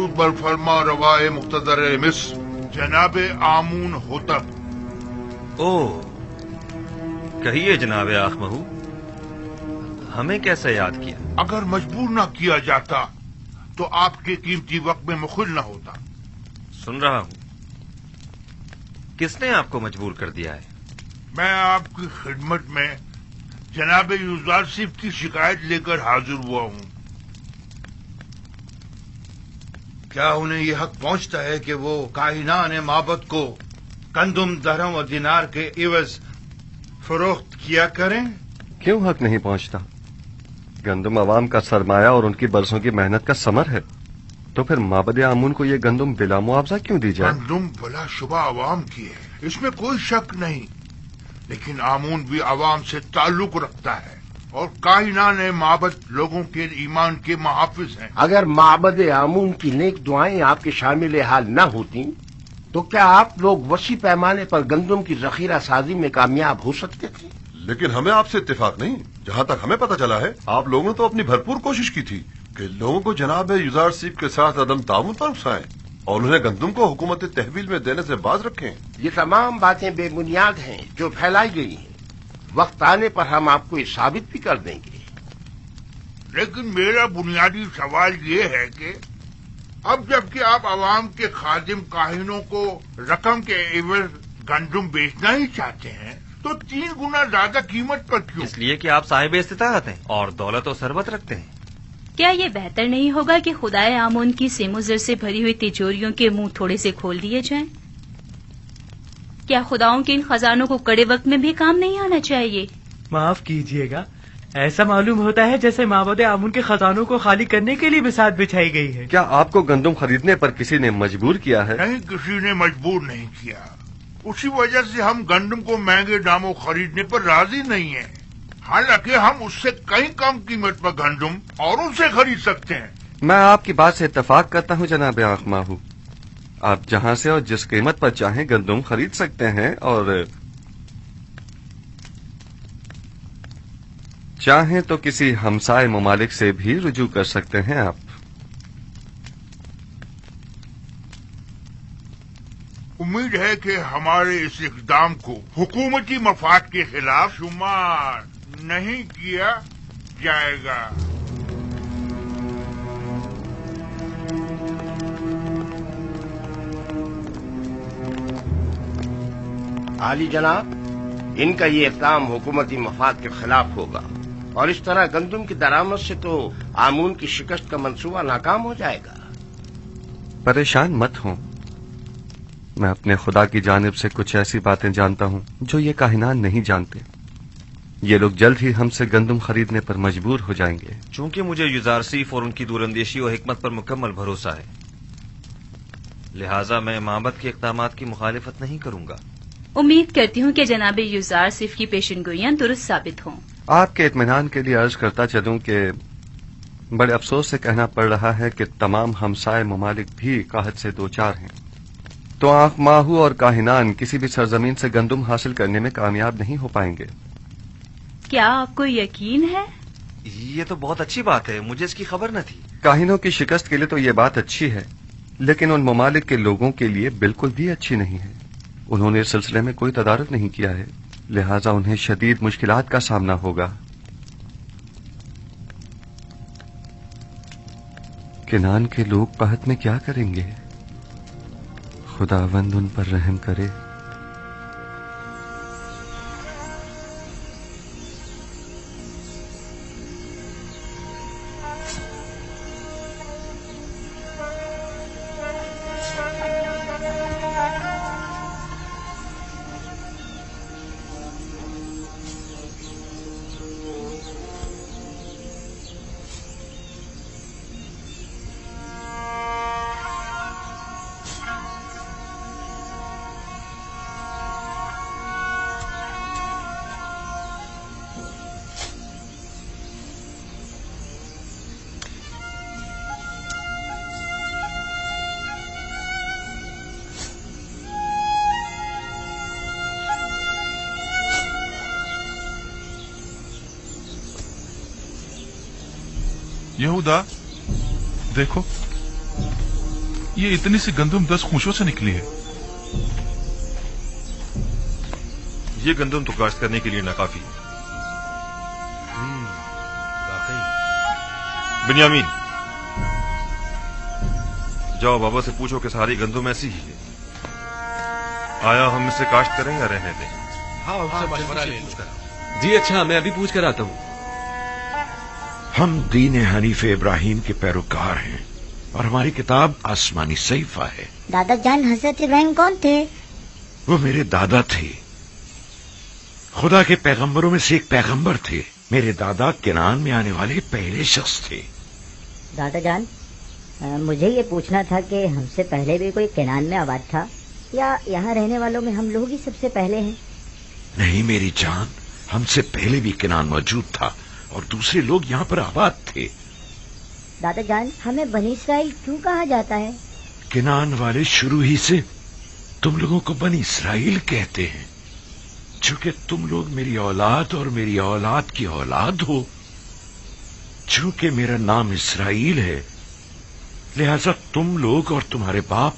درود بر فرما روائے مقتدر مصر جناب آمون ہوتب۔ او کہیے جناب آخ مہو، ہمیں کیسے یاد کیا؟ اگر مجبور نہ کیا جاتا تو آپ کے قیمتی وقت میں مخل نہ ہوتا۔ سن رہا ہوں، کس نے آپ کو مجبور کر دیا ہے؟ میں آپ کی خدمت میں جناب یوزارسیف کی شکایت لے کر حاضر ہوا ہوں۔ کیا انہیں یہ حق پہنچتا ہے کہ وہ کاہنان معبد کو گندم، درہم اور دینار کے عوض فروخت کیا کریں؟ کیوں حق نہیں پہنچتا؟ گندم عوام کا سرمایہ اور ان کی برسوں کی محنت کا ثمر ہے، تو پھر معبد آمون کو یہ گندم بلا معاوضہ کیوں دی جائے؟ گندم بلا شبہ عوام کی ہے، اس میں کوئی شک نہیں، لیکن آمون بھی عوام سے تعلق رکھتا ہے اور کائنان معبد لوگوں کے ایمان کے محافظ ہیں۔ اگر معبد آمون کی نیک دعائیں آپ کے شامل حال نہ ہوتی تو کیا آپ لوگ وسیع پیمانے پر گندم کی ذخیرہ سازی میں کامیاب ہو سکتے تھے؟ لیکن ہمیں آپ سے اتفاق نہیں۔ جہاں تک ہمیں پتہ چلا ہے، آپ لوگوں نے تو اپنی بھرپور کوشش کی تھی کہ لوگوں کو جناب یوزارسیف کے ساتھ عدم تعاون پر اکسائیں اور انہیں گندم کو حکومت تحویل میں دینے سے باز رکھیں۔ یہ تمام باتیں بے بنیاد ہیں جو پھیلائی گئی ہیں۔ وقت آنے پر ہم آپ کو یہ ثابت بھی کر دیں گے۔ لیکن میرا بنیادی سوال یہ ہے کہ اب جبکہ آپ عوام کے خادم کاہنوں کو رقم کے عوض گندم بیچنا ہی چاہتے ہیں تو 3 گنا زیادہ قیمت پر کیوں؟ اس لیے کہ آپ صاحب استطاعت ہیں اور دولت و ثروت رکھتے ہیں۔ کیا یہ بہتر نہیں ہوگا کہ خدائے آمون کی سیم و زر سے بھری ہوئی تجوریوں کے منہ تھوڑے سے کھول دیے جائیں؟ کیا خداؤں کے ان خزانوں کو کڑے وقت میں بھی کام نہیں آنا چاہیے؟ معاف کیجیے گا، ایسا معلوم ہوتا ہے جیسے معبد آمون کے خزانوں کو خالی کرنے کے لیے بساط بچھائی گئی ہے۔ کیا آپ کو گندم خریدنے پر کسی نے مجبور کیا ہے؟ نہیں، کسی نے مجبور نہیں کیا، اسی وجہ سے ہم گندم کو مہنگے داموں خریدنے پر راضی نہیں ہیں، حالانکہ ہم اس سے کئی کم قیمت پر گندم اوروں سے خرید سکتے ہیں۔ میں آپ کی بات سے اتفاق کرتا ہوں جناب آخ ماہو، آپ جہاں سے اور جس قیمت پر چاہیں گندم خرید سکتے ہیں، اور چاہیں تو کسی ہمسائے ممالک سے بھی رجوع کر سکتے ہیں آپ۔ امید ہے کہ ہمارے اس اقدام کو حکومتی مفاد کے خلاف شمار نہیں کیا جائے گا۔ عالی جناب، ان کا یہ اقدام حکومتی مفاد کے خلاف ہوگا اور اس طرح گندم کی درآمد سے تو آمون کی شکست کا منصوبہ ناکام ہو جائے گا۔ پریشان مت ہوں، میں اپنے خدا کی جانب سے کچھ ایسی باتیں جانتا ہوں جو یہ کاہنان نہیں جانتے۔ یہ لوگ جلد ہی ہم سے گندم خریدنے پر مجبور ہو جائیں گے۔ چونکہ مجھے یوزارسیف اور ان کی دوراندیشی و حکمت پر مکمل بھروسہ ہے، لہٰذا میں معبد کے اقدامات کی مخالفت نہیں کروں گا۔ امید کرتی ہوں کہ جناب یوزارسیف کی پیشن گوئیاں درست ثابت ہوں۔ آپ کے اطمینان کے لیے عرض کرتا چلوں کہ بڑے افسوس سے کہنا پڑ رہا ہے کہ تمام ہمسائے ممالک بھی قحط سے دوچار ہیں، تو آنکھ ماہو اور کاہنان کسی بھی سرزمین سے گندم حاصل کرنے میں کامیاب نہیں ہو پائیں گے۔ کیا آپ کو یقین ہے؟ یہ تو بہت اچھی بات ہے، مجھے اس کی خبر نہ تھی۔ کاہنوں کی شکست کے لیے تو یہ بات اچھی ہے، لیکن ان ممالک کے لوگوں کے لیے بالکل بھی اچھی نہیں ہے۔ انہوں نے اس سلسلے میں کوئی تدارک نہیں کیا ہے، لہٰذا انہیں شدید مشکلات کا سامنا ہوگا۔ کنان کے لوگ قحط میں کیا کریں گے؟ خداوند ان پر رحم کرے۔ یہودا، دیکھو ये इतनी सी गंदुम 10 खूंशों से निकली है। ये गंदुम तो काश्त करने के लिए नाकाफी है। बिन्यामीन, जाओ बाबा से पूछो कि सारी गंदुम ऐसी ही है। आया हम इसे काश्त करें या रहने दें? हाँ, उससे मशवरा ले लो। जी अच्छा, मैं अभी पूछ कर आता हूँ। हम दीन हनीफ इब्राहिम के पैरोकार हैं और हमारी किताब आसमानी सहीफा है। दादा जान हजरत इब्राहिम कौन थे? वो मेरे दादा थे। खुदा के पैगंबरों में से एक पैगंबर थे। मेरे दादा केनान में आने वाले पहले शख्स थे। दादा जान, मुझे ये पूछना था कि हमसे पहले भी कोई केनान में आबाद था या यहाँ रहने वालों में हम लोग ही सबसे पहले हैं? नहीं मेरी जान, हमसे पहले भी केनान मौजूद था और दूसरे लोग यहाँ पर आबाद थे। दादा जान, हमें बनी इसराइल क्यों कहा जाता है? केनान वाले शुरू ही से तुम लोगों को बनी इसराइल कहते हैं, चूंकि तुम लोग मेरी औलाद और मेरी औलाद की औलाद हो। चूंकि मेरा नाम इसराइल है, लिहाजा तुम लोग और तुम्हारे बाप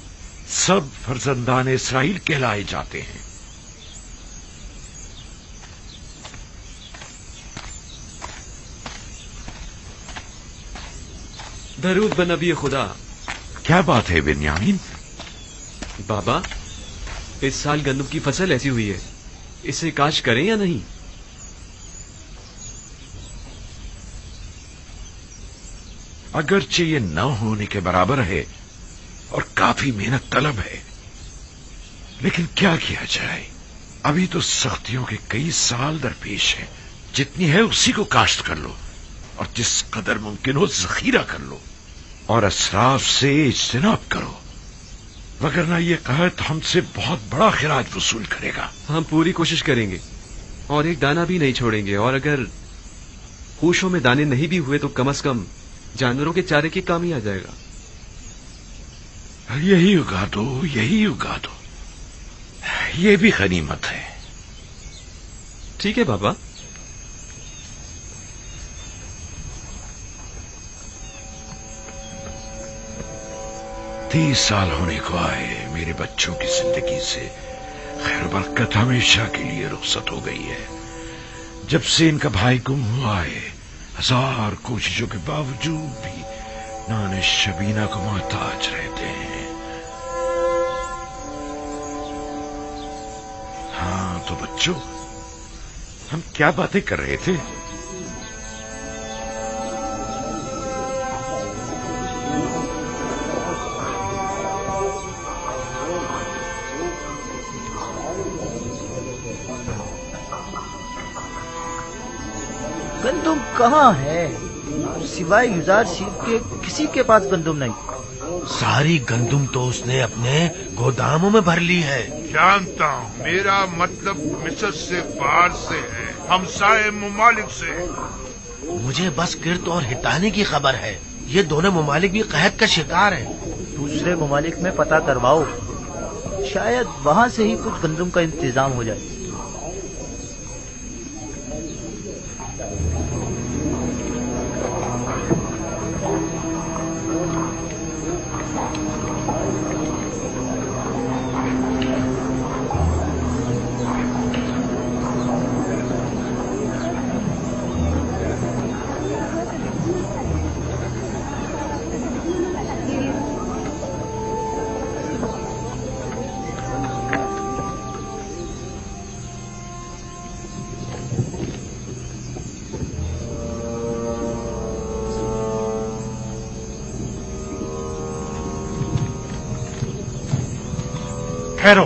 सब फर्जंदान इसराइल कहलाए जाते हैं। दरूद बन नबी खुदा। क्या बात है बिन्यामीन? बाबा, इस साल गंदम की फसल ऐसी हुई है, इसे काश करें या नहीं? अगरचे ये न होने के बराबर है और काफी मेहनत तलब है, लेकिन क्या किया जाए, अभी तो सख्तियों के कई साल दरपेश है। जितनी है उसी को काश्त कर लो और जिस कदर मुमकिन हो जखीरा कर लो और असराफ से इज्तिनाब करो, वगरना ये कहत हमसे बहुत बड़ा खिराज वसूल करेगा। हम पूरी कोशिश करेंगे और एक दाना भी नहीं छोड़ेंगे, और अगर खूशों में दाने नहीं भी हुए तो कम से कम जानवरों के चारे के काम ही आ जाएगा। यही उगा दो, यही उगा दो, ये भी गनीमत है। ठीक है बाबा। तीस साल होने को आए मेरे बच्चों की जिंदगी से खैर बरकत हमेशा के लिए रुखसत हो गई है। जब से इनका भाई गुम हुआ है, हजार कोशिशों के बावजूद भी नाने शबीना को मोहताज रहते हैं। हाँ तो बच्चों, हम क्या बातें कर रहे थे? गंदुम कहाँ है? सिवाय युजार सीप के किसी के पास गंदुम नहीं। सारी गंदुम तो उसने अपने गोदामों में भर ली है। जानता हूँ, मेरा मतलब मिस्र से, बाहर से है, हमसाए मुमालिक से। मुझे बस किर्त और हिताने की खबर है। ये दोनों मुमालिक भी कहत का शिकार है। दूसरे मुमालिक में पता करवाओ, शायद वहाँ से ही कुछ गंदुम का इंतजाम हो जाए। ठहरो।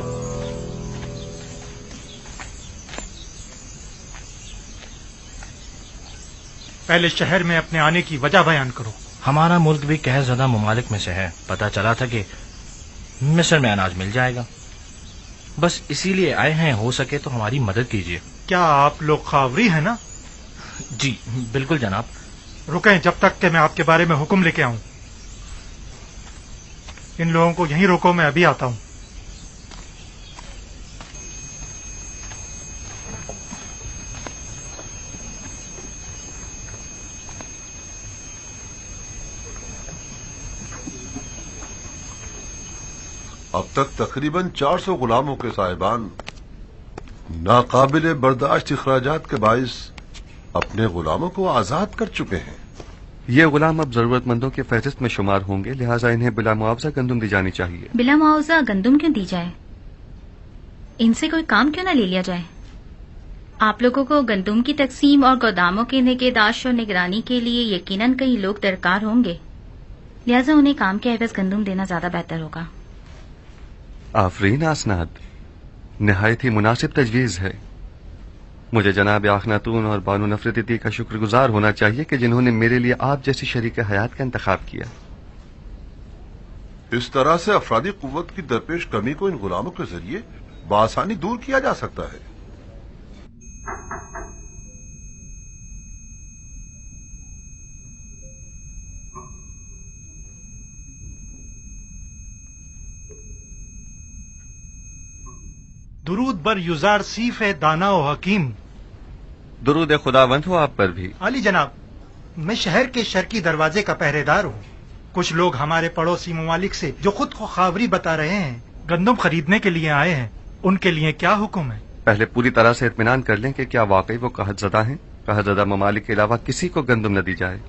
पहले शहर में अपने आने की वजह बयान करो। हमारा मुल्क भी कहर ज़दा मुमालिक में से है। पता चला था कि मिस्र में अनाज मिल जाएगा, बस इसीलिए आए हैं। हो सके तो हमारी मदद कीजिए। क्या आप लोग खावरी हैं ना? जी बिल्कुल जनाब। रुकें जब तक कि मैं आपके बारे में हुक्म लेके आऊं। इन लोगों को यहीं रोको, मैं अभी आता हूं। اب تک تقریباً 400 غلاموں کے صاحبان ناقابل برداشت اخراجات کے باعث اپنے غلاموں کو آزاد کر چکے ہیں. یہ غلام اب ضرورت مندوں کی فہرست میں شمار ہوں گے، لہٰذا انہیں بلا معاوضہ گندم دی جانی چاہیے. بلا معاوضہ گندم کیوں دی جائے؟ ان سے کوئی کام کیوں نہ لے لیا جائے؟ آپ لوگوں کو گندم کی تقسیم اور گوداموں کی نگہداشت اور نگرانی کے لیے یقیناً کئی لوگ درکار ہوں گے، لہٰذا انہیں کام کے عوض گندم دینا زیادہ بہتر ہوگا. آفرین اسناد، نہایت ہی مناسب تجویز ہے. مجھے جناب آخناتون اور بانو نفرتی کا شکر گزار ہونا چاہیے کہ جنہوں نے میرے لیے آپ جیسی شریک حیات کا انتخاب کیا. اس طرح سے افرادی قوت کی درپیش کمی کو ان غلاموں کے ذریعے بآسانی دور کیا جا سکتا ہے. درود بر یوزار سیف دانا و حکیم. درود خداوند ہو آپ پر بھی. علی جناب، میں شہر کے شرقی دروازے کا پہرے دار ہوں. کچھ لوگ ہمارے پڑوسی ممالک سے جو خود کو خاوری بتا رہے ہیں گندم خریدنے کے لیے آئے ہیں. ان کے لیے کیا حکم ہے؟ پہلے پوری طرح سے اطمینان کر لیں کہ کیا واقعی وہ قحط زدہ ہیں. قحط زدہ ممالک کے علاوہ کسی کو گندم نہ دی جائے.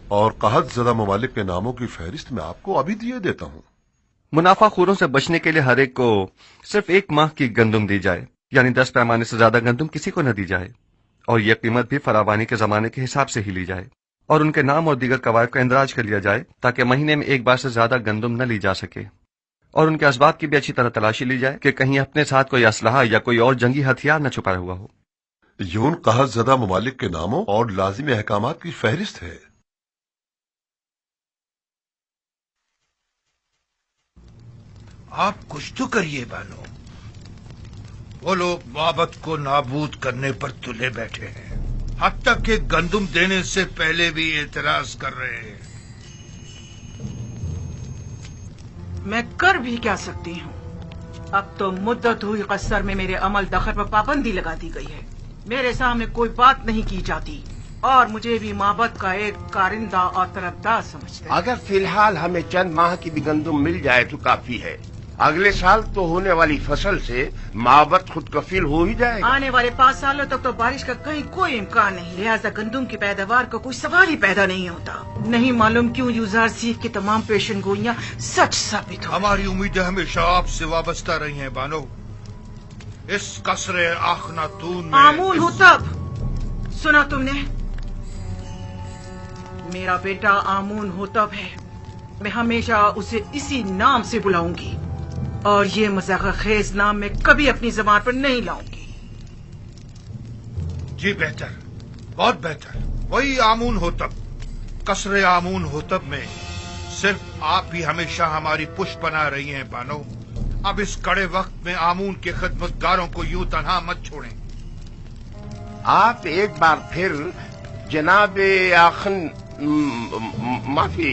اور قحط زدہ ممالک کے ناموں کی فہرست میں آپ کو ابھی دیے دیتا ہوں. منافع خوروں سے بچنے کے لیے ہر ایک کو صرف 1 ماہ کی گندم دی جائے، یعنی 10 پیمانے سے زیادہ گندم کسی کو نہ دی جائے، اور یہ قیمت بھی فراوانی کے زمانے کے حساب سے ہی لی جائے، اور ان کے نام اور دیگر قواعد کا اندراج کر لیا جائے تاکہ مہینے میں 1 بار سے زیادہ گندم نہ لی جا سکے، اور ان کے اسباب کی بھی اچھی طرح تلاشی لی جائے کہ کہیں اپنے ساتھ کوئی اسلحہ یا کوئی اور جنگی ہتھیار نہ چھپایا ہوا ہو. یون قحط زدہ ممالک کے ناموں اور لازمی احکامات کی فہرست ہے. آپ کچھ تو کریے بانو. وہ لوگ مابت کو نابود کرنے پر تلے بیٹھے ہیں، حتیٰ کہ گندم دینے سے پہلے بھی اعتراض کر رہے ہیں. میں کر بھی کیا سکتی ہوں؟ اب تو مدت ہوئی قصر میں میرے عمل دخل پر پابندی لگا دی گئی ہے. میرے سامنے کوئی بات نہیں کی جاتی اور مجھے بھی مابت کا ایک کارندہ اور طرفدار سمجھتے ہیں. اگر فی الحال ہمیں چند ماہ کی بھی گندم مل جائے تو کافی ہے. اگلے سال تو ہونے والی فصل سے مابت خود کفیل ہو ہی جائے گا. آنے والے 5 سالوں تک تو بارش کا کہیں کوئی امکان نہیں، لہٰذا گندم کی پیداوار کا کوئی سوال ہی پیدا نہیں ہوتا. نہیں معلوم کیوں یوزار سیف کی تمام پیشن گوئیاں سچ ثابت ہو. ہماری امیدیں ہمیشہ آپ سے وابستہ رہی ہیں بانو. اس قصر آخناتون میں آمون ہو تب سنا تم نے؟ میرا بیٹا آمون ہو تب ہے. میں ہمیشہ اسے اسی نام سے بلاؤں گی اور یہ مذاق خیز نام میں کبھی اپنی زبان پر نہیں لاؤں گی. جی بہتر، بہت بہتر. وہی آمون ہوتب. قصر آمون ہوتب میں صرف آپ ہی ہمیشہ ہماری پشت بنا رہی ہیں بانو. اب اس کڑے وقت میں آمون کے خدمتگاروں کو یوں تنہا مت چھوڑیں. آپ ایک بار پھر جناب آخن معافی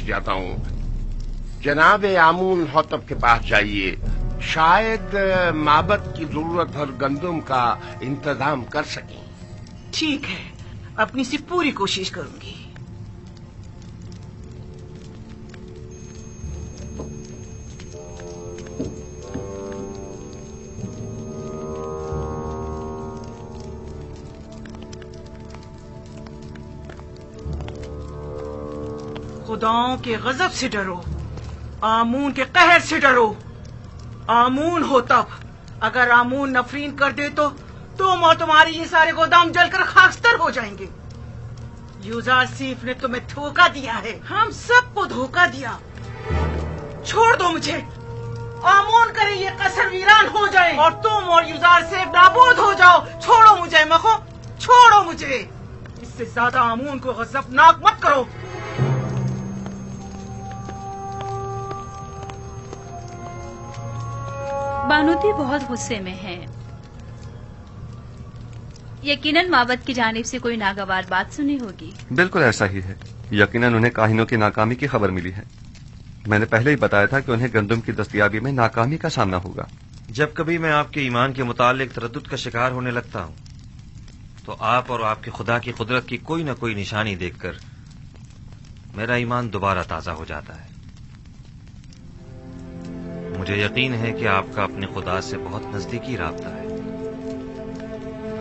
چاہتا ہوں، جناب آمون ہوتب کے پاس جائیے. شاید مابت کی ضرورت اور گندم کا انتظام کر سکیں. ٹھیک ہے، اپنی سی پوری کوشش کروں گی. خداؤں کے غضب سے ڈرو، آمون کے قہر سے ڈرو. آمون ہو تب اگر آمون نفرین کر دے تو تم اور تمہاری یہ سارے گودام جل کر خاکستر ہو جائیں گے. یوزار سیف نے تمہیں دھوکہ دیا ہے، ہم سب کو دھوکہ دیا. چھوڑ دو مجھے. آمون کرے یہ قصر ویران ہو جائے اور تم اور یوزار سیف نابود ہو جاؤ. چھوڑو مجھے مخو، چھوڑو مجھے. اس سے زیادہ آمون کو غضبناک مت کرو. بانوتی بہت غصے میں ہیں. یقیناً مابت کی جانب سے کوئی ناگوار بات سنی ہوگی. بالکل ایسا ہی ہے. یقیناً انہیں کاہنوں کی ناکامی کی خبر ملی ہے. میں نے پہلے ہی بتایا تھا کہ انہیں گندم کی دستیابی میں ناکامی کا سامنا ہوگا. جب کبھی میں آپ کے ایمان کے متعلق تردد کا شکار ہونے لگتا ہوں تو آپ اور آپ کے خدا کی قدرت کی کوئی نہ کوئی نشانی دیکھ کر میرا ایمان دوبارہ تازہ ہو جاتا ہے. مجھے یقین ہے کہ آپ کا اپنے خدا سے بہت نزدیکی رابطہ ہے۔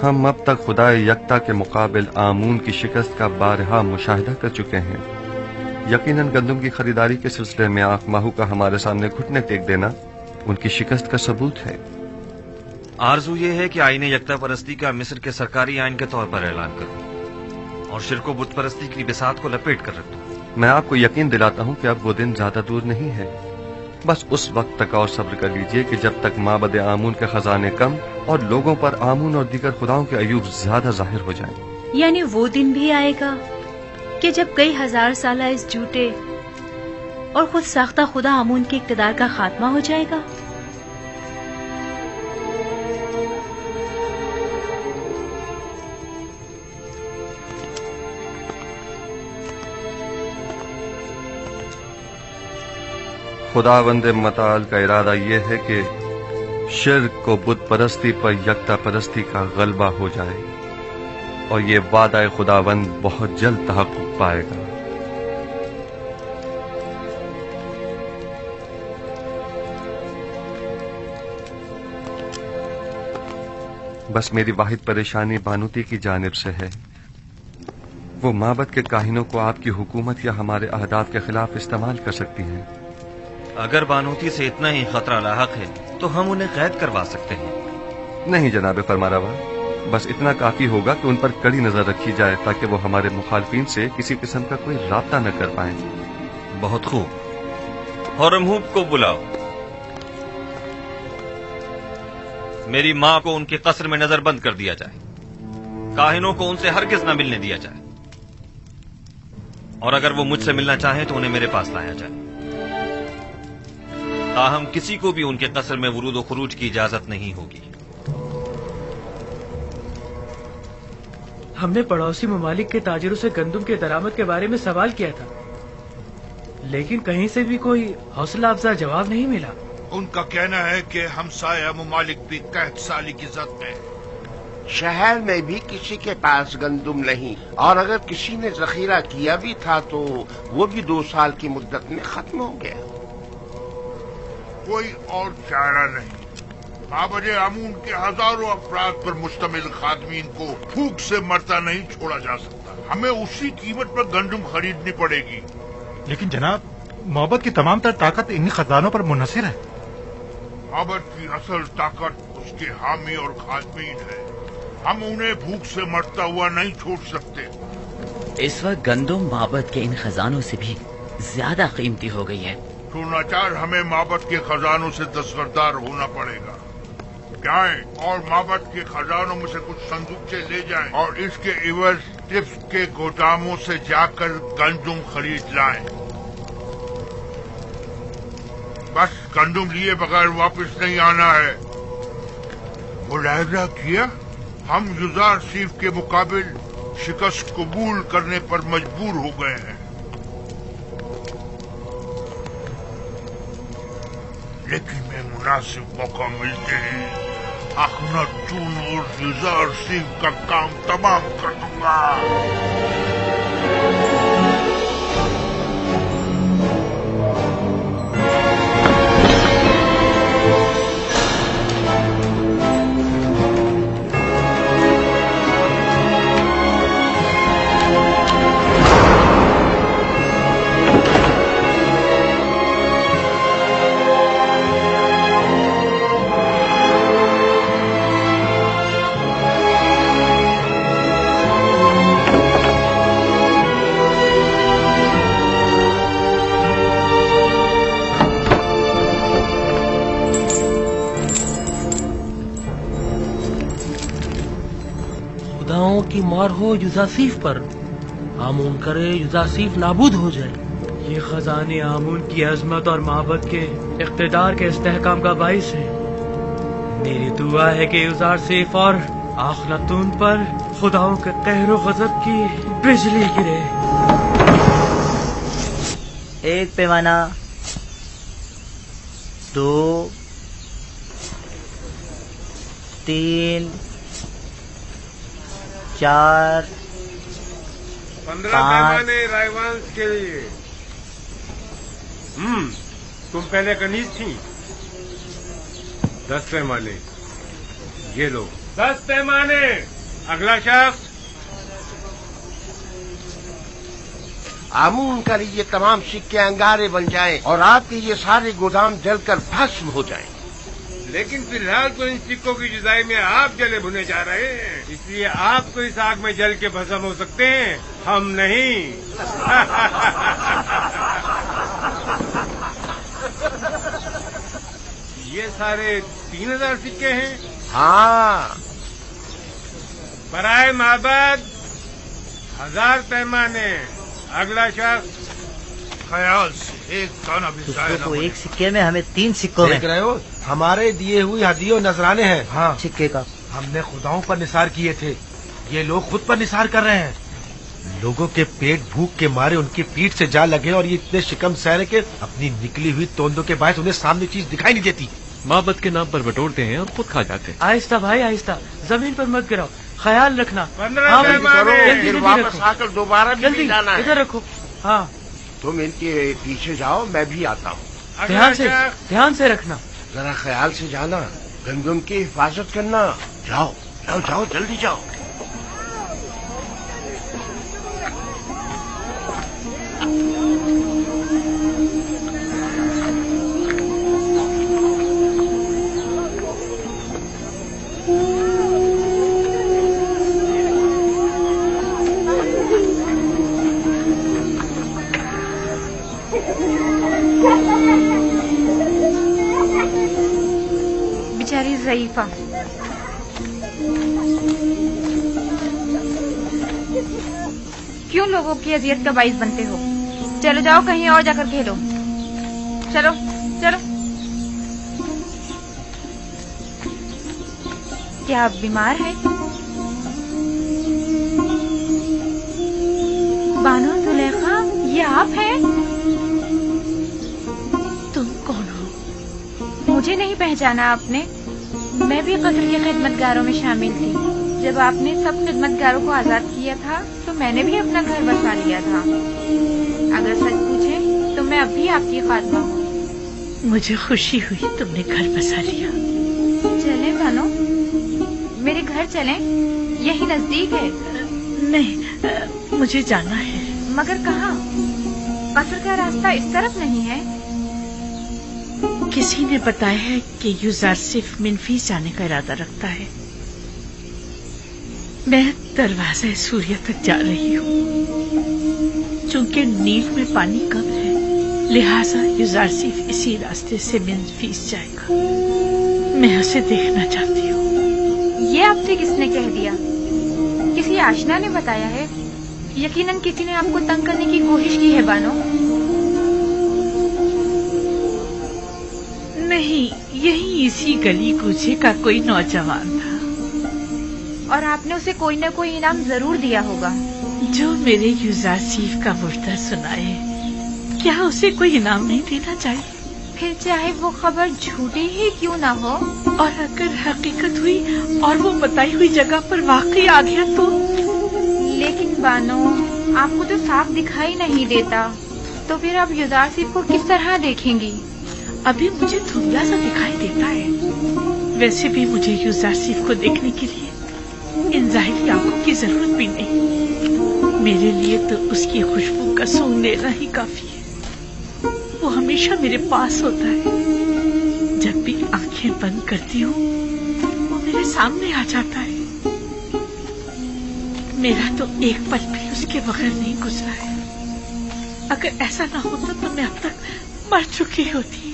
ہم اب تک خدا یکتا کے مقابل آمون کی شکست کا بارہا مشاہدہ کر چکے ہیں۔ یقیناً گندم کی خریداری کے سلسلے میں آنکھ ماہو کا ہمارے سامنے گھٹنے ٹیک دینا ان کی شکست کا ثبوت ہے۔ آرزو یہ ہے کہ آئین یکتا پرستی کا مصر کے سرکاری آئین کے طور پر اعلان کروں اور شرک و بت پرستی کی بساط کو لپیٹ کر رکھ دوں۔ میں آپ کو یقین دلاتا ہوں کہ اب وہ دن زیادہ دور نہیں ہے۔ بس اس وقت تک اور صبر کر لیجئے کہ جب تک معبد آمون کے خزانے کم اور لوگوں پر آمون اور دیگر خداؤں کے عیوب زیادہ ظاہر ہو جائیں۔ یعنی وہ دن بھی آئے گا کہ جب کئی ہزار سالہ اس جھوٹے اور خود ساختہ خدا آمون کے اقتدار کا خاتمہ ہو جائے گا۔ خداوند متعال کا ارادہ یہ ہے کہ شرک کو بت پرستی پر یکتا پرستی کا غلبہ ہو جائے اور یہ وعدہ خداوند بہت جلد تحقق پائے گا۔ بس میری واحد پریشانی بانوتی کی جانب سے ہے۔ وہ معبد کے کاہنوں کو آپ کی حکومت یا ہمارے اہداف کے خلاف استعمال کر سکتی ہیں۔ اگر بانوتی سے اتنا ہی خطرہ لاحق ہے تو ہم انہیں قید کروا سکتے ہیں۔ نہیں جناب فرمانروا، بس اتنا کافی ہوگا کہ ان پر کڑی نظر رکھی جائے تاکہ وہ ہمارے مخالفین سے کسی قسم کا کوئی رابطہ نہ کر پائیں۔ بہت خوب، ہورمہوب کو بلاؤ۔ میری ماں کو ان کے قصر میں نظر بند کر دیا جائے، کاہنوں کو ان سے ہرگز نہ ملنے دیا جائے، اور اگر وہ مجھ سے ملنا چاہیں تو انہیں میرے پاس لایا جائے۔ تاہم کسی کو بھی ان کے قصر میں ورود و خروج کی اجازت نہیں ہوگی۔ ہم نے پڑوسی ممالک کے تاجروں سے گندم کے درآمد کے بارے میں سوال کیا تھا، لیکن کہیں سے بھی کوئی حوصلہ افزا جواب نہیں ملا۔ ان کا کہنا ہے کہ ہمسایہ ممالک بھی قحط سالی کی زد میں۔ شہر میں بھی کسی کے پاس گندم نہیں، اور اگر کسی نے ذخیرہ کیا بھی تھا تو وہ بھی 2 سال کی مدت میں ختم ہو گیا۔ کوئی اور چارہ نہیں۔ معبد آمون کے ہزاروں افراد پر مشتمل خادمین کو بھوک سے مرتا نہیں چھوڑا جا سکتا۔ ہمیں اسی قیمت پر گندم خریدنی پڑے گی۔ لیکن جناب، معبد کی تمام تر طاقت انہی خزانوں پر منحصر ہے۔ معبد کی اصل طاقت اس کے حامی اور خادمین ہے۔ ہم انہیں بھوک سے مرتا ہوا نہیں چھوڑ سکتے۔ اس وقت گندم معبد کے ان خزانوں سے بھی زیادہ قیمتی ہو گئی ہے۔ تو ناچار ہمیں معبد کے خزانوں سے دستبردار ہونا پڑے گا۔ جائیں اور معبد کے خزانوں میں سے کچھ صندوقچے لے جائیں اور اس کے عوض ٹپس کے گوداموں سے جا کر گندم خرید لائیں۔ بس گندم لیے بغیر واپس نہیں آنا ہے۔ ملاحظہ کیا، ہم یوزار سیف کے مقابل شکست قبول کرنے پر مجبور ہو گئے ہیں، لیکن میں مناسب موقع ملتے ہی اخناتون اور یوزار سیف کا کام تمام کر دوں گا۔ کی مار ہو یوزاسیف پر، آمون کرے یوزاسیف نابود ہو جائے۔ یہ خزانے آمون کی عظمت اور معبد کے اقتدار کے استحکام کا باعث ہے۔ میری دعا ہے کہ یوزارسیف اور آخناتون پر خداؤں کے قہر و غضب کی بجلی گرے۔ ایک پیمانہ، 2، 3، 4، 15 پیمانے رائیوانس کے لیے۔ تم پہلے کنیز تھی، 10 पैमाने, ये लो 10 पैमाने। अगला शख्स। आमून का ये तमाम सिक्के अंगारे बन जाएं और आपके ये सारे गोदाम जलकर भस्म हो जाएं। लेकिन फिलहाल तो इन सिक्कों की जुदाई में आप जले भुने जा रहे हैं, इसलिए आप तो इस आग में जल के भस्म हो सकते हैं, हम नहीं। ये सारे 3000 सिक्के हैं। हाँ। बराए माबद 1000 पैमाने। अगला शख्स। ख्याल से एक दाना भी जाए तो एक सिक्के में, हमें 3 सिक्कों में। देख रहे हो, हमारे दिए हुई हदियों नजराने हैं। हाँ, सिक्के का हमने खुदाओं पर निसार किए थे, ये लोग खुद पर निसार कर रहे हैं। लोगों के पेट भूख के मारे उनकी पीठ से जा लगे और ये इतने शिकम सहरे के अपनी निकली हुई तोंदों के बायस उन्हें सामने चीज दिखाई नहीं देती। माबद के नाम पर बटोरते हैं और खुद खा जाते हैं। आहिस्ता भाई आहिस्ता, जमीन पर मत गिराओ, ख्याल रखना। 15 फिर वापस आकर दोबारा भी जाना है। इधर रखो। हाँ, तुम इनके पीछे जाओ, मैं भी आता हूँ। ध्यान से रखना। जरा ख्याल से जाना, गंदम की हिफाजत करना। जाओ जाओ जाओ, जल्दी जाओ। बेचारी ज़ईफा, क्यों लोगों की अजियत का बाइस बनते हो? चलो जाओ कहीं और जाकर खेलो। चलो चलो। क्या आप बीमार हैं? बानो जुलेखा, ये आप हैं? तुम कौन हो? मुझे नहीं पहचाना आपने? मैं भी कत्ल के खिदमतगारों में शामिल थी। जब आपने सब खिदमतगारों को आजाद किया था तो मैंने भी अपना घर बसा लिया था। अगर सच पूछे तो मैं अब भी आपकी खात्मा हूँ। मुझे खुशी हुई तुमने घर बसा लिया। चलें बानो, मेरे घर चलें, यही नजदीक है। नहीं, मुझे जाना है। मगर कहाँ? कस्र का रास्ता इस तरफ नहीं है। किसी ने बताया है कि यूजार सिर्फ मिनफीस जाने का इरादा रखता है। मैं दरवाजा सूर्य तक जा रही हूँ। चूंकि नील में पानी कम है, लिहाजा यूजार सिर्फ इसी रास्ते से मिनफीस जाएगा। मैं उसे देखना चाहती हूँ। ये आपसे किसने कह दिया? किसी आशना ने बताया है? यकीनन किसी ने आपको तंग करने की कोशिश की है बानो। नहीं, यही इसी गली कूचे का कोई नौजवान था। और आपने उसे कोई न कोई इनाम जरूर दिया होगा। जो मेरे यूजार सीफ का मुर्दा सुनाए, क्या उसे कोई इनाम नहीं देना चाहिए? फिर चाहे वो खबर झूठी ही क्यों ना हो। और अगर हकीकत हुई और वो बताई हुई जगह पर वाकई आ गया तो? लेकिन बानो, आपको तो साफ दिखाई नहीं देता, तो फिर आप यूजार सिफ को किस तरह देखेंगी? अभी मुझे धुंधला सा दिखाई देता है। वैसे भी मुझे यूजार सिफ को देखने के लिए इन जाहिरी आंखों की जरूरत भी नहीं। मेरे लिए तो उसकी खुशबू का सूंघ लेना ही काफी है। वो हमेशा मेरे पास होता है। जब भी आंखें बंद करती हूँ, वो मेरे सामने आ जाता है। मेरा तो एक पल भी उसके बगैर नहीं गुजरा है। अगर ऐसा ना होता तो मैं अब तक मर चुकी होती।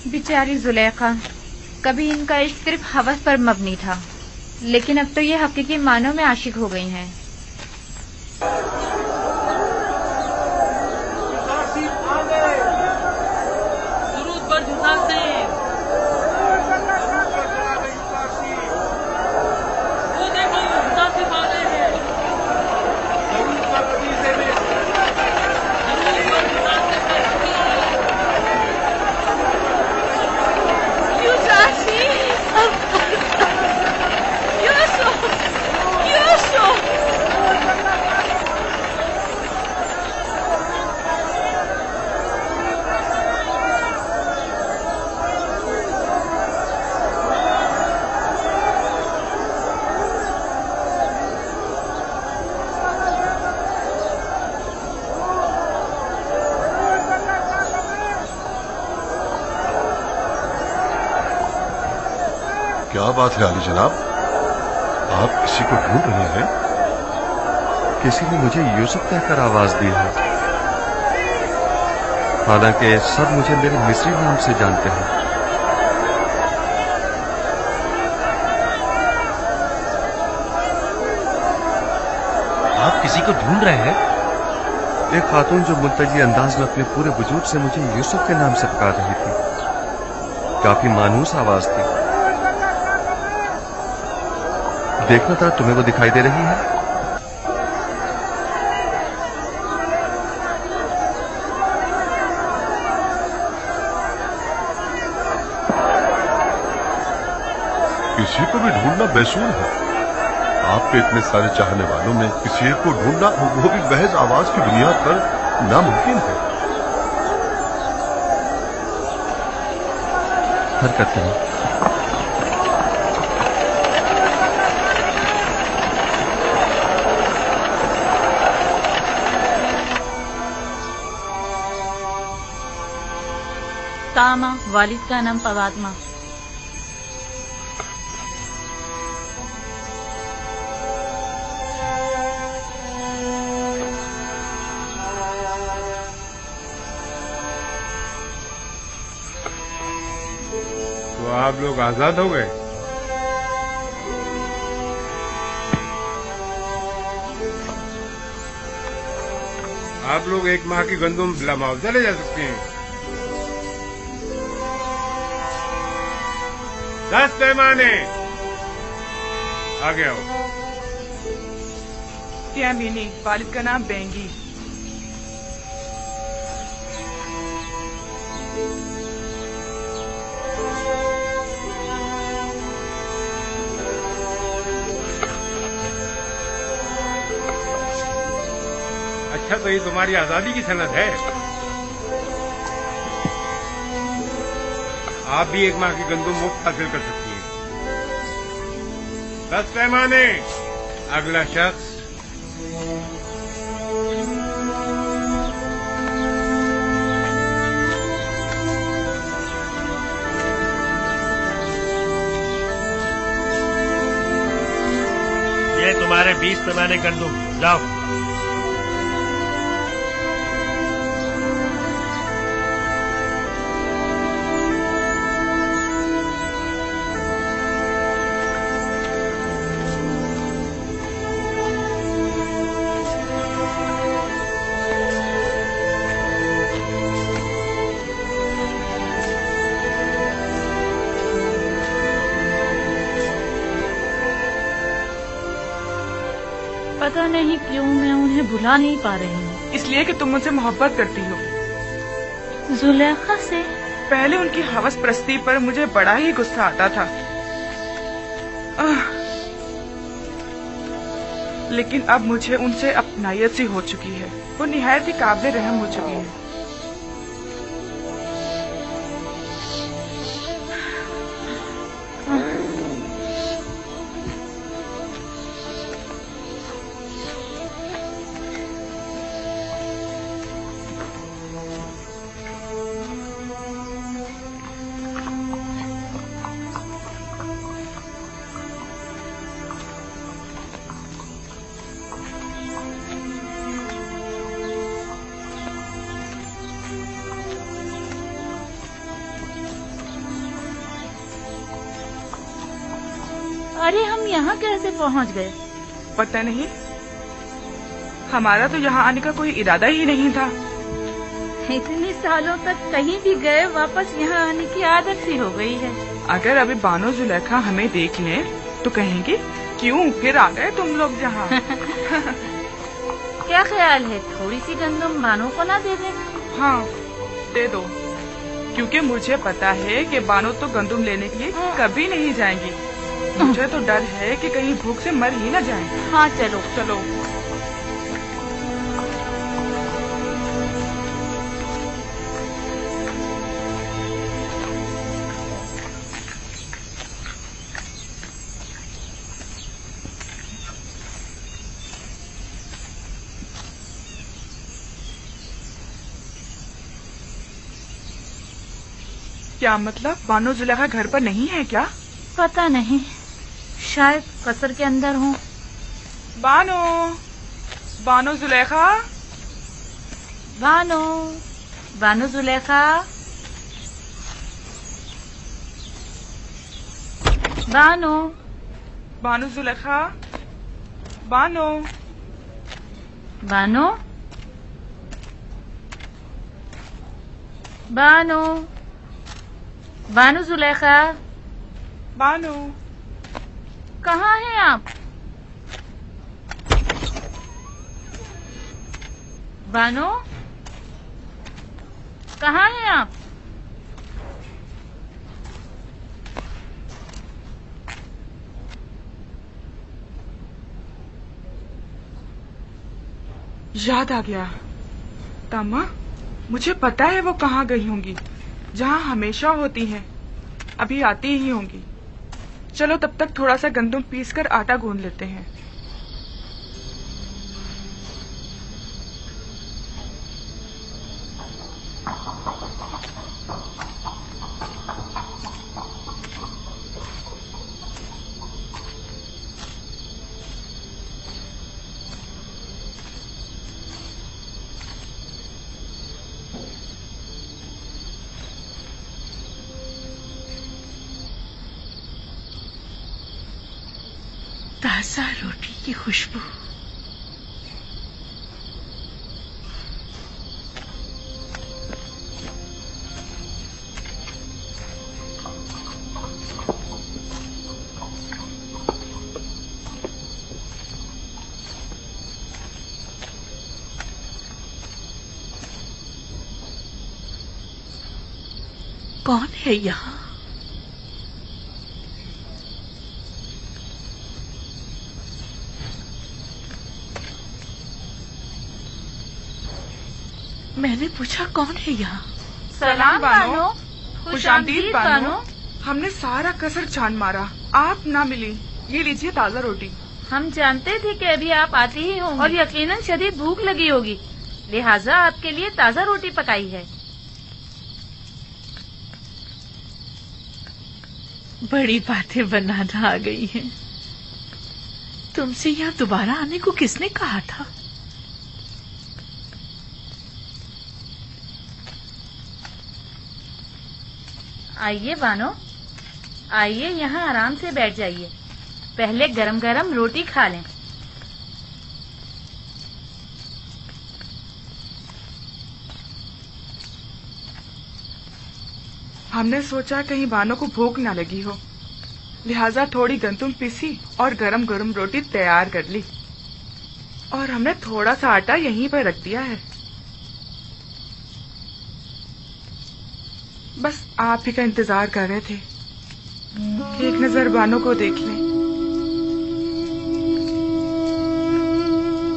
बेचारी जुलेखा, कभी इनका इश्क सिर्फ हवस पर मबनी था, लेकिन अब तो ये हकीकी मानों में आशिक हो गई हैं। क्या बात है आली जनाब, आप किसी को ढूंढ रहे हैं? किसी ने मुझे यूसुफ कहकर आवाज दी है, हालांकि सब मुझे मेरे मिस्री नाम से जानते हैं। आप किसी को ढूंढ रहे हैं? एक खातून जो मुल्तजी अंदाज में अपने पूरे वजूद से मुझे यूसुफ के नाम से पुकार रही थी। काफी मानूस आवाज थी। देखना था, तुम्हें वो दिखाई दे रही है? किसी को भी ढूंढना बेसूर है। आपके इतने सारे चाहने वालों में किसी एक को ढूंढना, वो भी महज आवाज की बुनियाद पर, नामुमकिन है। हरकत करें। तामा, वालिद का नाम पवादमा। तो आप लोग आजाद हो गए? आप लोग 1 माह की गंदुम बिला मुआवजा ले जा सकते हैं। 10 पैमाने आगे आओ। क्या मीनी, वालिद का नाम बेंगी। अच्छा, तो ये तुम्हारी आजादी की सनद है। आप भी 1 माह की गंदुम मुफ्त हासिल कर सकती हैं। 10 पैमाने। अगला शख्स। ये तुम्हारे 20 पैमाने गंदुम, जाओ। पता नहीं क्यों मैं उन्हें भुला नहीं पा रही हूँ। इसलिए कि तुम मुझसे मोहब्बत करती हो। जुलेखा से? पहले उनकी हवस परस्ती पर मुझे बड़ा ही गुस्सा आता था, लेकिन अब मुझे उनसे अपनायत सी हो चुकी है। वो निहायत ही काबिल रहम हो चुकी है। अरे हम यहाँ कैसे पहुँच गए? पता नहीं, हमारा तो यहाँ आने का कोई इरादा ही नहीं था। इतने सालों तक कहीं भी गए, वापस यहाँ आने की आदत सी हो गई है। अगर अभी बानो जुलेखा हमें देख लें तो कहेंगे क्यों फिर आ गए तुम लोग यहाँ। क्या ख्याल है, थोड़ी सी गंदम बानो को ना दे दें? हाँ, दे दो, क्योंकि मुझे पता है कि बानो तो गंदम लेने के लिए कभी नहीं जाएंगी। मुझे तो डर है कि कहीं भूख से मर ही न जाएं। हाँ चलो चलो। क्या मतलब, बानो जुलेखा घर पर नहीं है क्या? पता नहीं, शायद कसर के अंदर हूँ। बानो, बानो जुलेखा, बानो, बानो जुलेखा, बानो, बानो जुलेखा, बानो, बानो, बानो, बानो जुलेखा, बानो, कहाँ हैं आप? बानो, कहाँ हैं आप? याद आ गया। तामा, मुझे पता है वो कहाँ गई होंगी। जहाँ हमेशा होती हैं, अभी आती ही होंगी। चलो तब तक थोड़ा सा गंदम पीसकर आटा गूंद लेते हैं। ताजा रोटी की खुशबू, कौन है यहाँ? मैंने पूछा कौन है यहाँ? सलाम बानो, खुशामदीद बानो। हमने सारा कसर छान मारा, आप ना मिली। ये लीजिए ताजा रोटी। हम जानते थे कि अभी आप आती ही होंगी और यकीनन शदीद भूख लगी होगी, लिहाजा आपके लिए ताजा रोटी पकाई है। बड़ी बातें बनाना आ गई हैं। तुमसे यहाँ दोबारा आने को किसने कहा था? आइए बानो, आइए यहाँ आराम से बैठ जाइए। पहले गरम गरम रोटी खा लें। हमने सोचा कहीं बानो को भूख न लगी हो, लिहाजा थोड़ी गंदम पीसी और गरम गरम रोटी तैयार कर ली। और हमने थोड़ा सा आटा यहीं पर रख दिया है। बस आप ही का इंतजार कर रहे थे कि एक नजर बानो को देख लें।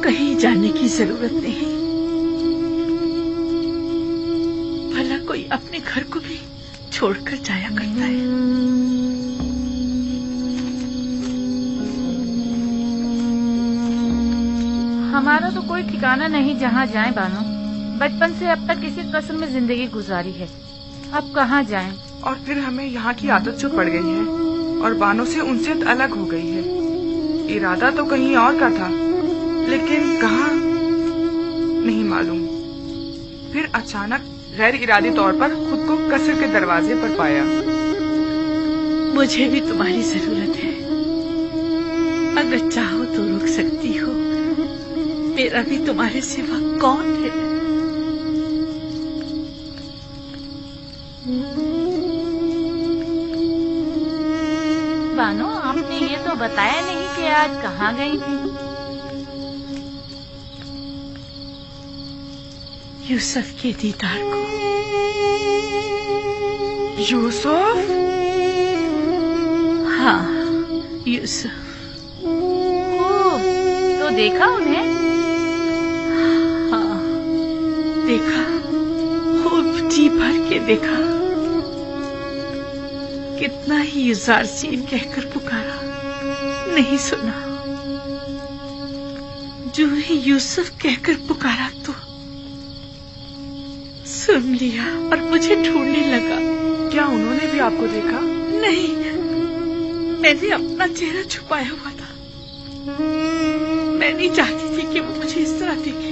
कहीं जाने की जरूरत नहीं, भला कोई अपने घर को भी छोड़कर जाया करता है। हमारा तो कोई ठिकाना नहीं जहाँ जाएं बानो। बचपन से अब तक इसी कसर में जिंदगी गुजारी है, अब कहाँ जाएं? और फिर हमें यहाँ की आदत जो पड़ गई है और बानो से उनसे अलग हो गई है। इरादा तो कहीं और का था, लेकिन कहाँ नहीं मालूम। फिर अचानक गैर इरादी तौर पर खुद को कसर के दरवाजे पर पाया। मुझे भी तुम्हारी जरूरत है, अगर चाहो तो रुक सकती हो। मेरा भी तुम्हारे सिवा कौन है? बानो, आपने ये तो बताया नहीं कि आज कहाँ गई थी। यूसुफ के दीदार को। यूसुफ? हाँ, यूसुफ। तो देखा उन्हें? हाँ, देखा, खूब जी भर के देखा। कितना ही युजार सीन कहकर पुकारा, नहीं सुना। जो ही यूसुफ कहकर पुकारा तो सुन लिया और मुझे ढूंढने लगा। क्या उन्होंने भी आपको देखा? नहीं, मैंने अपना चेहरा छुपाया हुआ था। मैं नहीं चाहती थी कि वो मुझे इस तरह देखे,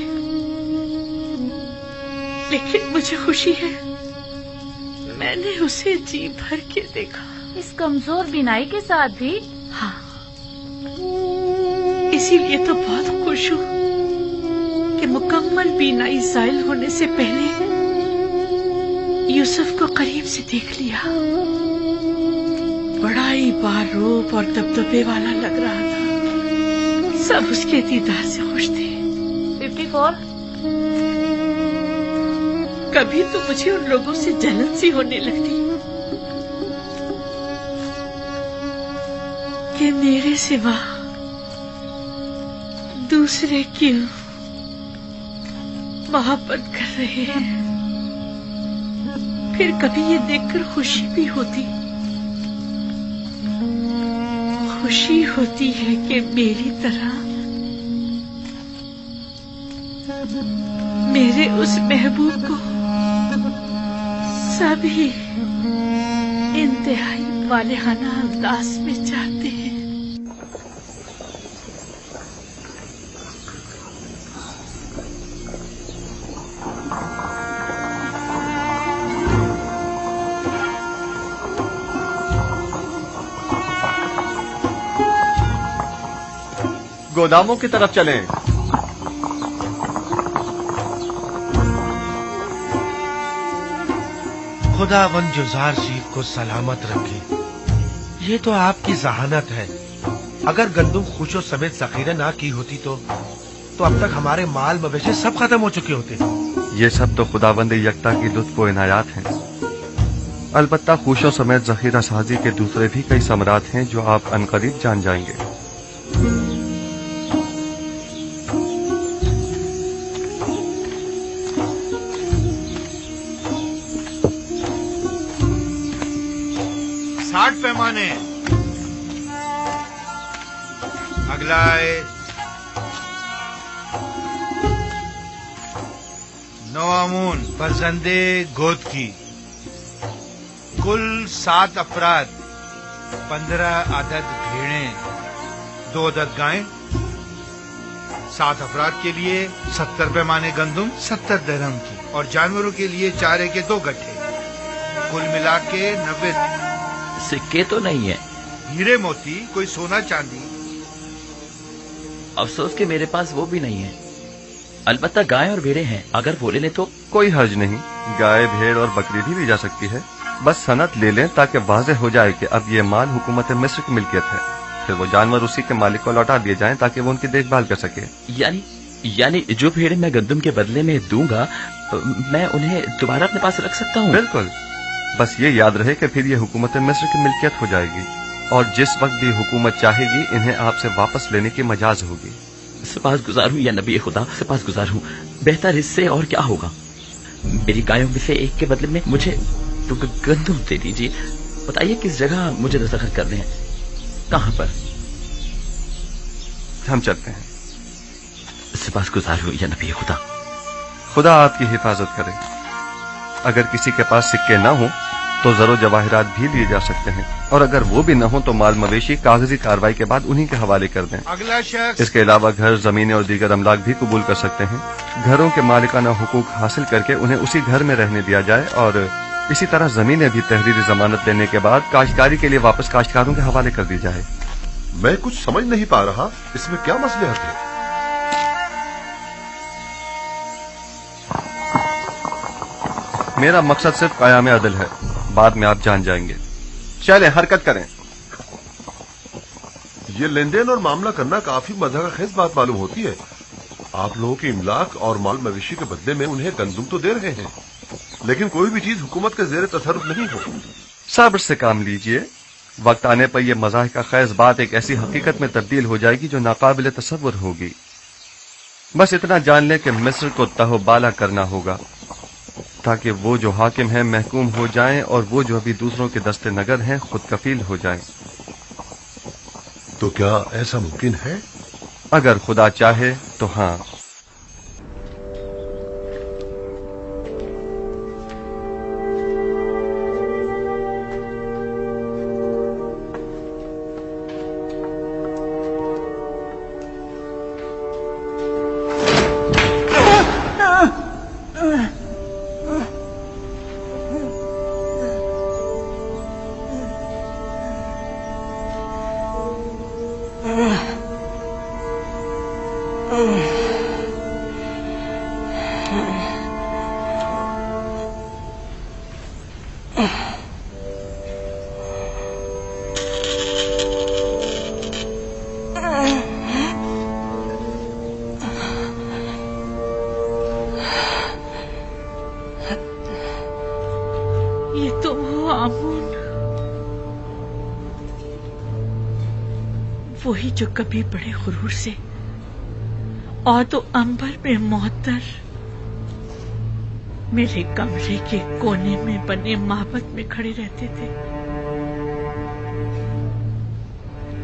लेकिन मुझे खुशी है मैंने उसे जी भर के देखा। इस कमजोर बीनाई के साथ भी? हाँ, इसीलिए तो बहुत खुश हूँ कि मुकम्मल बीनाई ज़ाइल होने से पहले यूसुफ को करीब से देख लिया। बड़ा ही बारूप और दबदबे वाला लग रहा था। सब उसके दीदार से खुश थे। 54? कभी तो मुझे उन लोगों से जलन सी होने लगती कि मेरे सिवा दूसरे क्यों मोहब्बत कर रहे हैं। फिर कभी ये देखकर खुशी भी होती है कि मेरी तरह मेरे उस महबूब को सभी इंतहाई वालेहाना अंदाज में चाहते हैं। गोदामों की तरफ चलें। खुदावंद युज़ार सीफ को सलामत रखे। ये तो आपकी जहानत है। अगर गंदुम खुशो समेत जखीरा ना की होती तो अब तक हमारे माल मवेशी सब खत्म हो चुके होते। ये सब तो खुदावंद यकता की लुत्फ व इनायात हैं। अलबत्ता खुशो समेत जखीरा साजी के दूसरे भी कई समरात हैं जो आप अनकरीब जान जाएंगे। पैमाने अगला है 9 आमून बरजंदे गोद की। कुल 7 अफराद, 15 अदद भेड़ें, 2 अदद गायें। 7 अफराद के लिए 70 पैमाने गंदुम 70 दरहम की, और जानवरों के लिए चारे के 2 गट्ठे। कुल मिला के 90। सिक्के तो नहीं है? हीरे मोती, कोई सोना चांदी। अफसोस कि मेरे पास वो भी नहीं है। अलबत्ता गाय और भेड़ें हैं, अगर वो ले लें तो। कोई हर्ज नहीं, गाय भेड़ और बकरी भी ली जा सकती है। बस सनद ले लें ताकि वाज़ेह हो जाए कि अब ये माल हुकूमत मिस्र की मिल्कियत है। फिर वो जानवर उसी के मालिक को लौटा दिए जाएं ताकि वो उनकी देखभाल कर सके। यानी जो भेड़ें मैं गंदुम के बदले में दूंगा मैं उन्हें दोबारा अपने पास रख सकता हूँ? बिल्कुल। बस ये याद रहे कि फिर ये हुकूमत मिस्र की मिल्कियत हो जाएगी और जिस वक्त भी हुकूमत चाहेगी इन्हें आपसे वापस लेने की मजाज होगी। सपासगुजार हूँ या नबी खुदा, सपासगुजार हूँ। बेहतर इससे और क्या होगा। मेरी गायों में से एक के बदले में मुझे तो गंदुम दे दीजिए। बताइए किस जगह मुझे दस्तखत करने हैं, कहाँ पर? हम चलते हैं। सपासगुजार हूँ या नबी खुदा। खुदा आपकी हिफाजत करे। अगर किसी के पास सिक्के ना हो तो जरो जवाहिरात भी लिए जा सकते हैं, और अगर वो भी न हो तो माल मवेशी कागजी कार्रवाई के बाद उन्हीं के हवाले कर दें। अगला शख्स। इसके अलावा घर, जमीनें और दीगर अमलाक भी कबूल कर सकते हैं। घरों के मालिकाना हुकूक हासिल करके उन्हें उसी घर में रहने दिया जाए, और इसी तरह जमीनें भी तहरीरी जमानत लेने के बाद काश्तकारी के लिए वापस काश्तकारों के हवाले कर दी जाए। मैं कुछ समझ नहीं पा रहा, इसमें क्या मसलहत है? मेरा मकसद सिर्फ क़याम अदल है, बाद में आप जान जाएंगे। चलें, हरकत करें। ये लेन देन और मामला करना काफी मज़ाक़खेज़ बात मालूम होती है। आप लोगों की इमलाक और माल मवेशी के बदले में उन्हें गंदुम तो दे रहे हैं, लेकिन कोई भी चीज हुकूमत के ज़ेरे तसर्रुफ नहीं हो। सब्र से काम लीजिए। वक्त आने पर यह मज़ाक़खेज़ बात एक ऐसी हकीकत में तब्दील हो जाएगी जो नाकाबिल तसव्वुर होगी। बस इतना जान लें कि मिस्र को तहबाला करना होगा ताकि वो जो हाकिम हैं महकूम हो जाएं और वो जो अभी दूसरों के दस्ते नगर हैं खुद कफील हो जाएं। तो क्या ऐसा मुमकिन है? अगर खुदा चाहे तो हाँ। ये तुम हो आमून, वही जो कभी बड़े गुरूर से और तो अंबर में मोहतर मेरे कमरे के कोने में बने माबद में खड़े रहते थे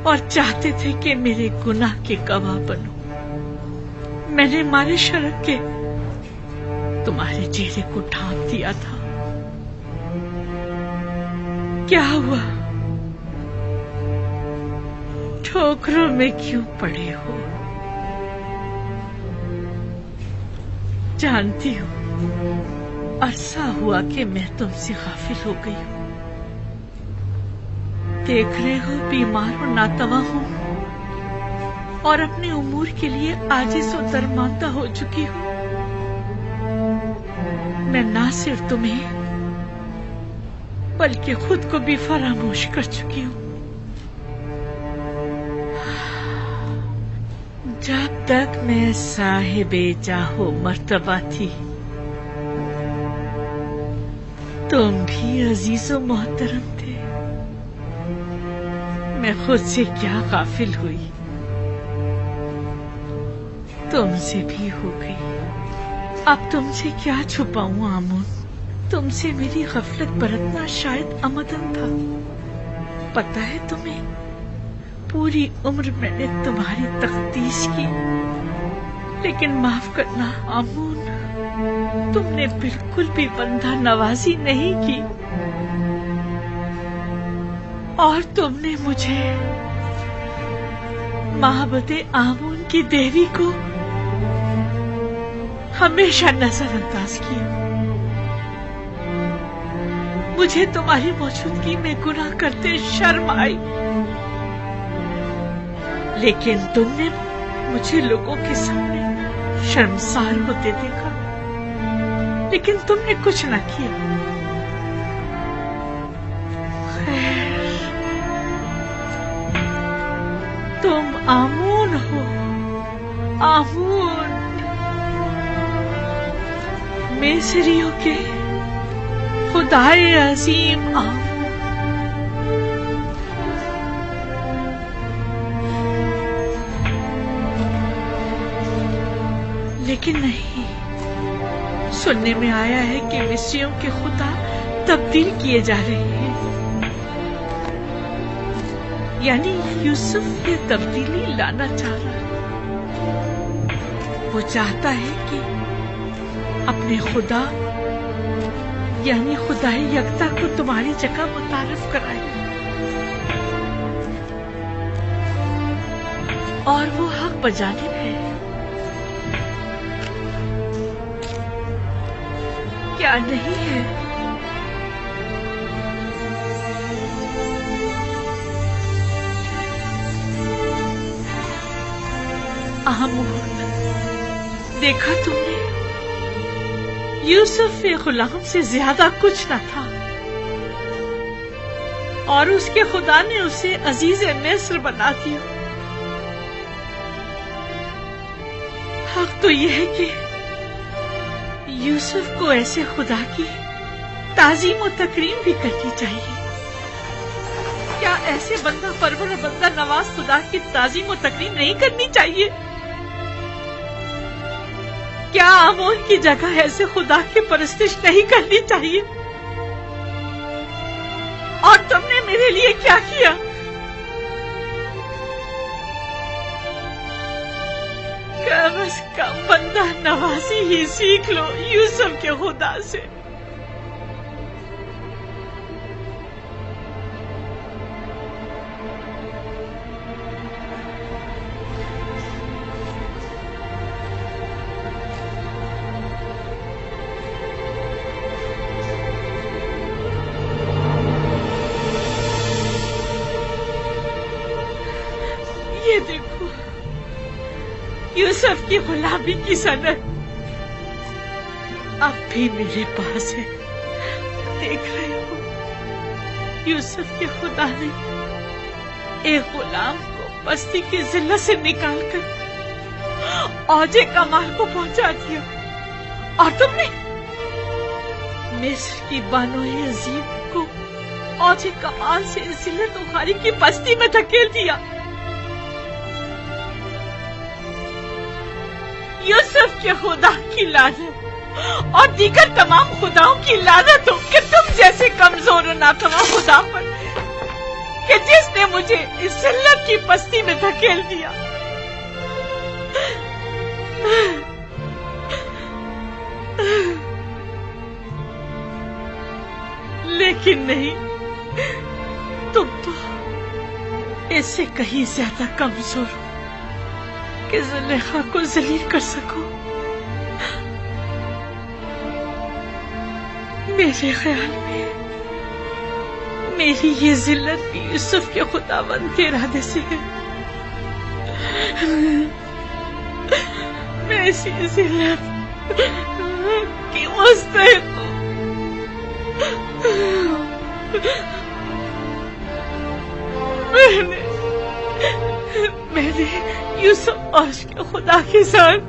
और चाहते थे कि मेरे गुनाह के गवाह बनो। मैंने मारे शर्क के तुम्हारे चेहरे को ढांप दिया था। क्या हुआ? ठोकरों में क्यों पड़े हो? जानती हूँ अरसा हुआ कि मैं तुमसे गाफिल हो गई हूँ। देख रहे हो बीमार और नातवा हूँ और अपने उमूर के लिए आजिज़ और दरमांदा हो चुकी हूँ। मैं ना सिर्फ तुम्हें बल्कि खुद को भी फरामोश कर चुकी हूँ। जब तक मैं साहिबे जाहो मर्तबा थी, तुम भी अजीज और मोहतरम थे। मैं खुद से क्या गाफिल हुई, तुमसे भी हो गई। अब तुमसे क्या छुपाऊं आमून? तुमसे मेरी गफलत बरतना शायद आमदन था। पता है तुम्हें, पूरी उम्र मैंने तुम्हारी तख्तीश की, लेकिन माफ करना आमून, तुमने बिल्कुल भी बंदा नवाजी नहीं की और तुमने मुझे मोहब्बते आमून की देवी को हमेशा नजरअंदाज किया। मुझे तुम्हारी मौजूदगी में गुनाह करते शर्म आई, लेकिन तुमने मुझे लोगों के सामने शर्मसार होते देखा, लेकिन तुमने कुछ न किया। खैर, तुम आमून हो, आमून, मिस्रियों के खुदाए अजीम आमून। लेकिन नहीं, सुनने में आया है कि मिस्रियों के खुदा तब्दील किए जा रहे हैं। यानी यूसुफ ये तब्दीली लाना चाह रहा है। वो चाहता है कि अपने खुदा यानी खुदाई यकता को तुम्हारी जगह मुतारिफ कराए, और वो हक बजानिब है। क्या नहीं है? आमून, देखा तुमने, यूसुफ के गुलाम से ज्यादा कुछ न था और उसके खुदा ने उसे अजीज मिस्र बना दिया। हक तो यह है कि यूसुफ को ऐसे खुदा की ताजीम और तकरीम भी करनी चाहिए। क्या ऐसे बंदा परवर और बंदा नवाज खुदा की ताजीम और तकरीम नहीं करनी चाहिए? क्या आमून की जगह ऐसे खुदा की परस्तिश नहीं करनी चाहिए? और तुमने मेरे लिए क्या किया? कम से कम बंदा नवाजी ही सीख लो यूसुफ के खुदा से। ये देखो, यूसुफ की गुलामी की सनद अब भी मेरे पास है। देख रहे हो, यूसुफ के खुदा ने एक गुलाम को बस्ती की जिल्लत से निकालकर औजे कमाल को पहुंचा दिया, और तुमने मिस्र की बानो अजीम को औजे कमाल से जिल्लत उखारी की बस्ती में धकेल दिया। यूसुफ के खुदा की लानत और दीगर तमाम खुदाओं की लानत हो कि तुम जैसे कमजोर और नातवा खुदा पर, कि जिसने मुझे इस जिल्लत की बस्ती में धकेल दिया। लेकिन नहीं, तुम तो इससे कहीं ज्यादा कमजोर हो कि जुलेखा को जलील कर सको। मेरे ख्याल में मेरी ये जिल्लत भी यूसुफ के खुदावंद के इरादे से है। मैं इसी जिल्लत की मुस्तहिक हूँ। मैंने यूसुफ और उसके खुदा के साथ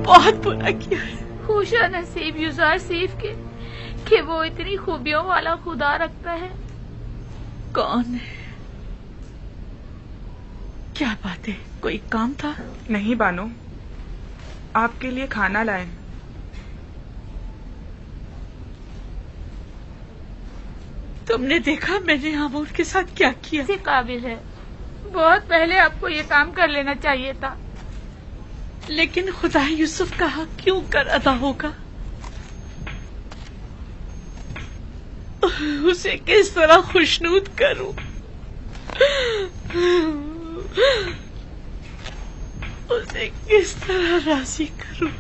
बहुत बुरा किया है। खुशा नसीब यूसुफ सीफ के कि वो इतनी खूबियों वाला खुदा रखता है। कौन है? क्या बात है, कोई काम था? नहीं बानो, आपके लिए खाना लाए। तुमने देखा मैंने आमून के साथ क्या किया? से काबिल है, बहुत पहले आपको ये काम कर लेना चाहिए था। लेकिन खुदा यूसुफ का हक क्यों कर अदा होगा? उसे किस तरह खुशनूद करूं? उसे किस तरह राजी करूं?